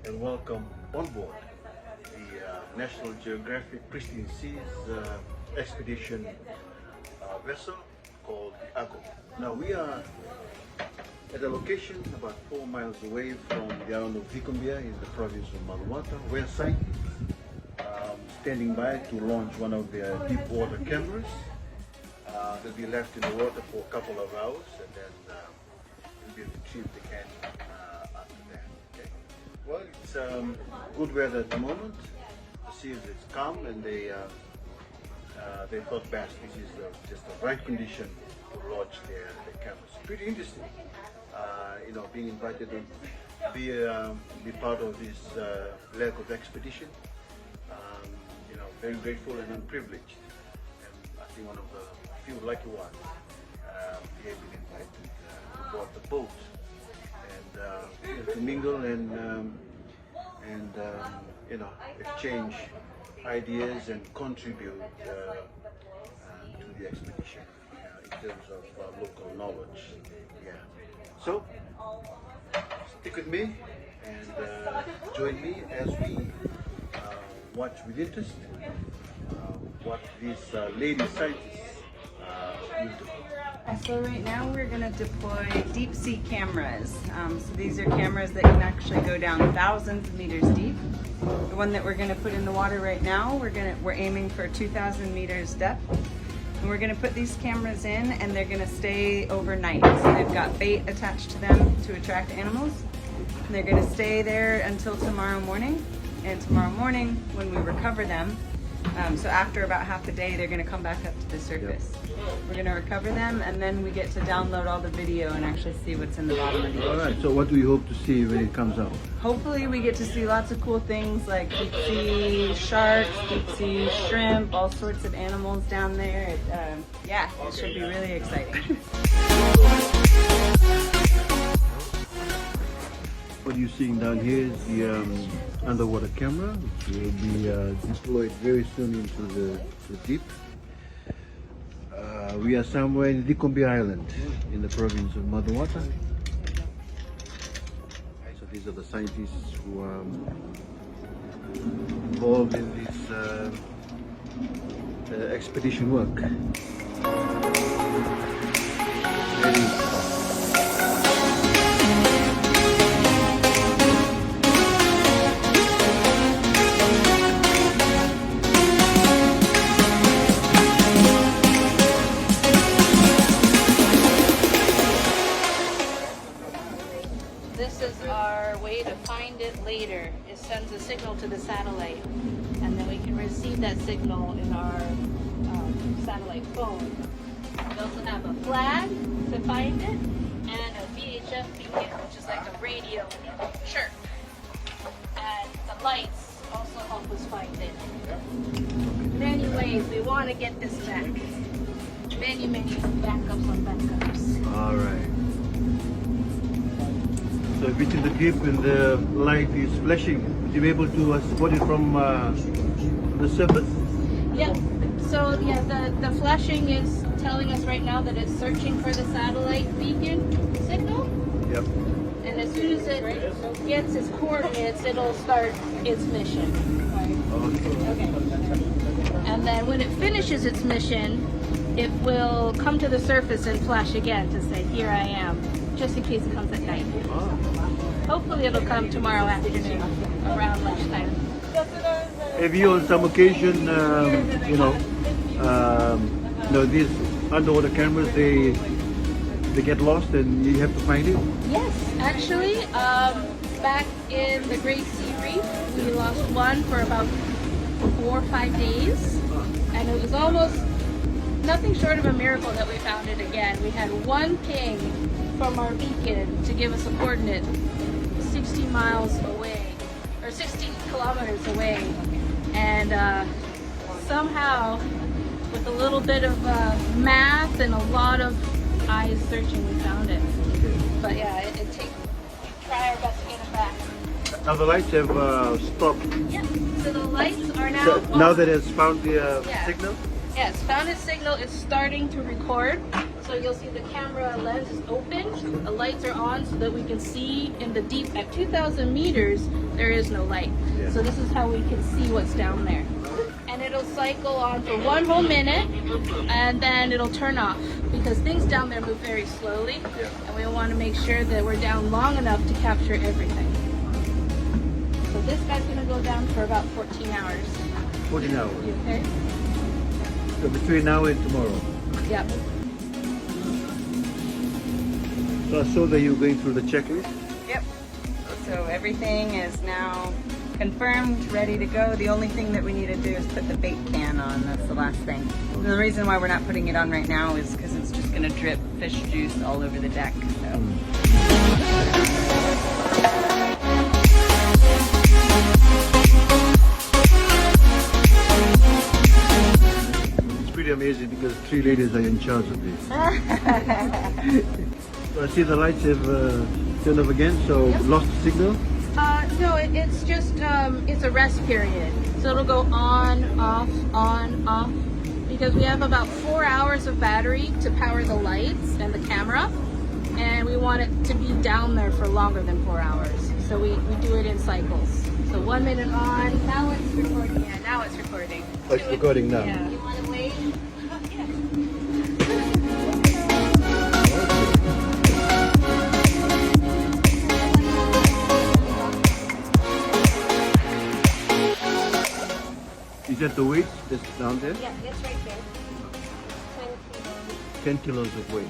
and welcome on board the National Geographic Pristine Seas expedition vessel called the Ago. Now we are at a location about 4 miles away from the island of Vicumbia in the province of Maluata, where scientists standing by to launch one of their deep water cameras. They'll be left in the water for a couple of hours and then will be retrieved again after that. Okay? Well, it's good weather at the moment. The sea is calm and they thought best this is just the right condition to launch their cameras. Pretty interesting, being invited to be part of this leg of expedition. Very grateful and unprivileged, and I think one of the few lucky ones we have been invited to board the boat and to mingle and exchange ideas and contribute to the expedition in terms of local knowledge. Yeah. So stick with me and join me as we watch with interest what these lady scientists will do. So right now we're going to deploy deep sea cameras. So these are cameras that can actually go down thousands of meters deep. The one that we're going to put in the water right now, we're aiming for 2,000 meters depth. And we're going to put these cameras in and they're going to stay overnight. So they've got bait attached to them to attract animals. And they're going to stay there until tomorrow morning. And tomorrow morning, when we recover them, so after about half a day, they're going to come back up to the surface. We're going to recover them, and then we get to download all the video and actually see what's in the bottom of the ocean. All right, so what do you hope to see when it comes out? Hopefully we get to see lots of cool things like deep sea sharks, deep sea shrimp, all sorts of animals down there. It should be really exciting. What you're seeing down here is the underwater camera, which will be deployed very soon into the deep. We are somewhere in Vicumbia Island in the province of Maluata. So these are the scientists who are involved in this expedition work. This is our way to find it later. It sends a signal to the satellite, and then we can receive that signal in our satellite phone. We also have a flag to find it, and a VHF beacon, which is like a radio chirp. And the lights also help us find it. Many ways we want to get this back. Many backups on backups. All right. So if it's in the deep and the light is flashing, would you be able to spot it from the surface? Yeah. So yeah, the flashing is telling us right now that it's searching for the satellite beacon signal. Yep. And as soon as it gets its coordinates, it'll start its mission. Okay. And then when it finishes its mission, it will come to the surface and flash again to say, "Here I am," just in case it comes at night. Hopefully it'll come tomorrow afternoon around lunchtime. Have you on some occasion, these underwater cameras, they get lost and you have to find it? Yes, actually, back in the Great Sea Reef, we lost one for about 4 or 5 days, and it was almost nothing short of a miracle that we found it again. We had one ping from our beacon to give us a coordinate 60 miles away, or 60 kilometers away, and somehow, with a little bit of math and a lot of eyes searching, we found it. But yeah, we try our best to get it back. Now the lights have stopped. Yeah, so the lights are now So now that it's found the signal? Yes, found its signal is starting to record. So you'll see the camera lens is open, the lights are on so that we can see in the deep. At 2,000 meters, there is no light. Yeah. So this is how we can see what's down there. And it'll cycle on for 1 whole minute, and then it'll turn off because things down there move very slowly. Yeah. And we want to make sure that we're down long enough to capture everything. So this guy's going to go down for about 14 hours. 14 hours. You okay? So between now and tomorrow. Yep. So I saw that you were going through the checklist. Yep. So everything is now confirmed, ready to go. The only thing that we need to do is put the bait can on. That's the last thing. And the reason why we're not putting it on right now is because it's just going to drip fish juice all over the deck. So. It's pretty amazing because 3 ladies are in charge of this. So I see the lights have turned off again, so lost the signal. No, it's just, it's a rest period. So it'll go on, off, because we have about 4 hours of battery to power the lights and the camera, and we want it to be down there for longer than 4 hours. So we do it in cycles. So 1 minute on, now it's recording. Yeah, now it's recording. Oh, it's recording now. Yeah. You want to wait? Is that the weight that's down there? Yeah, it's right there. 10 kilos of weight.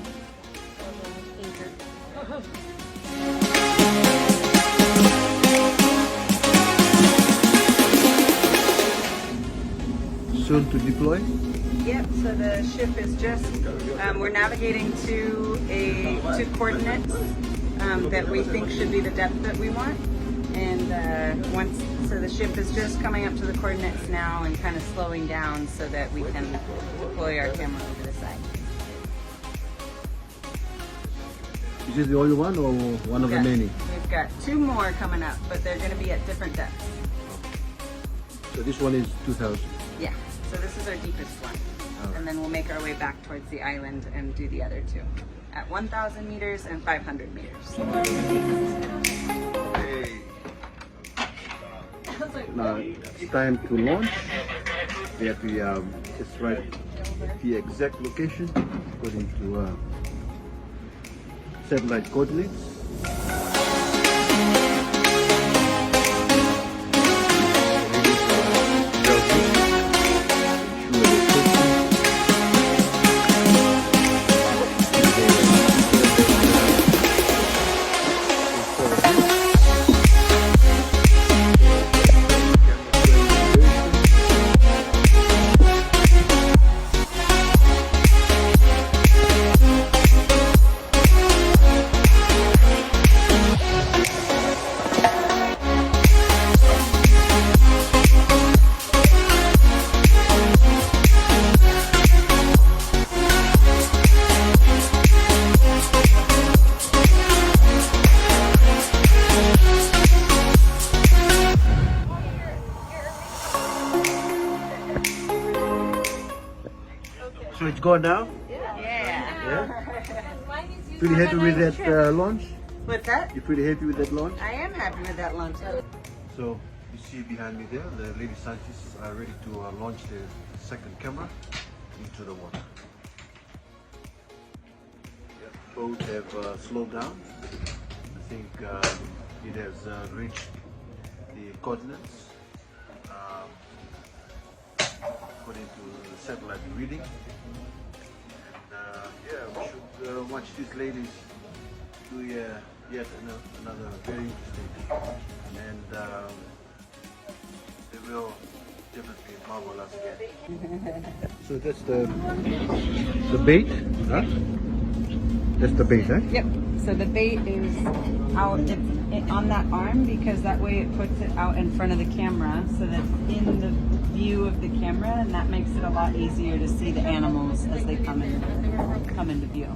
Soon to deploy? Yep, so the ship is just, we're navigating to coordinates that we think should be the depth that we want. And so the ship is just coming up to the coordinates now and kind of slowing down so that we can deploy our camera over the side. Is this the only one or one of the many? We've got 2 more coming up, but they're going to be at different depths. So this one is 2,000. Yeah, so this is our deepest one. And then we'll make our way back towards the island and do the other 2 at 1,000 meters and 500 meters. Hey. Now it's time to launch. We have to just write the exact location according to satellite coordinates. So it's gone now? Yeah. Pretty happy with that launch? What's that? You pretty happy with that launch? I am happy with that launch. So you see behind me there, the lady scientists are ready to launch the second camera into the water. Both have slowed down. I think it has reached the coordinates according to the satellite reading. Yeah, we should watch these ladies do yet another very interesting, and they will definitely marvel us again. So that's the bait, huh? That's the bait, huh? Yep. So the bait is out on that arm because that way it puts it out in front of the camera so that it's in the view of the camera, and that makes it a lot easier to see the animals as they come into view.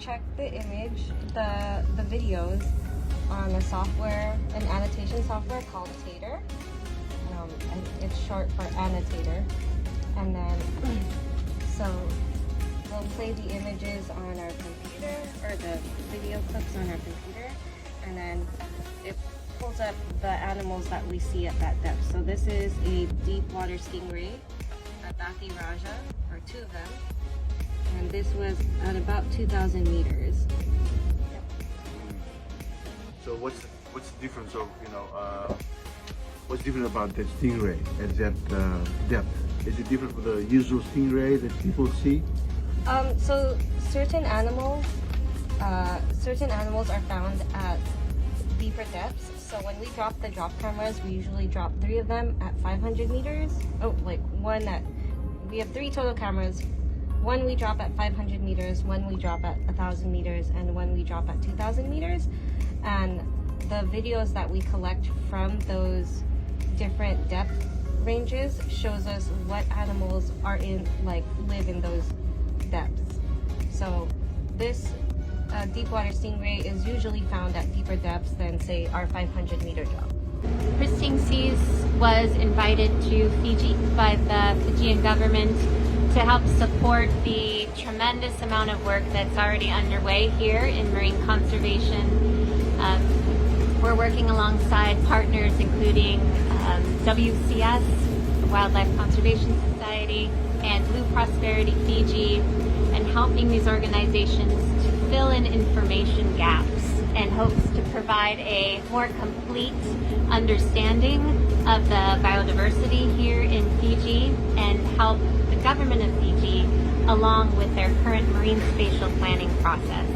check the image, the videos on a software, an annotation software called Tater. And it's short for annotator. And then, so we'll play the images on our computer, or the video clips on our computer, and then it pulls up the animals that we see at that depth. So this is a deep water stingray, a Taki Raja, or two of them. And this was at about 2,000 meters. So what's the difference of, what's different about that stingray at that depth? Is it different from the usual stingray that people see? So certain animals are found at deeper depths. So when we drop the drop cameras, we usually drop 3 of them at 500 meters. We have 3 total cameras. 1 we drop at 500 meters, 1 we drop at 1,000 meters, and 1 we drop at 2,000 meters. And the videos that we collect from those different depth ranges shows us what animals are live in those depths. So this deep water stingray is usually found at deeper depths than, say, our 500 meter drop. Pristine Seas was invited to Fiji by the Fijian government to help support the tremendous amount of work that's already underway here in marine conservation. We're working alongside partners including WCS, Wildlife Conservation Society, and Blue Prosperity Fiji, and helping these organizations to fill in information gaps and hopes to provide a more complete understanding of the biodiversity here in Fiji and help the government of Fiji along with their current marine spatial planning process.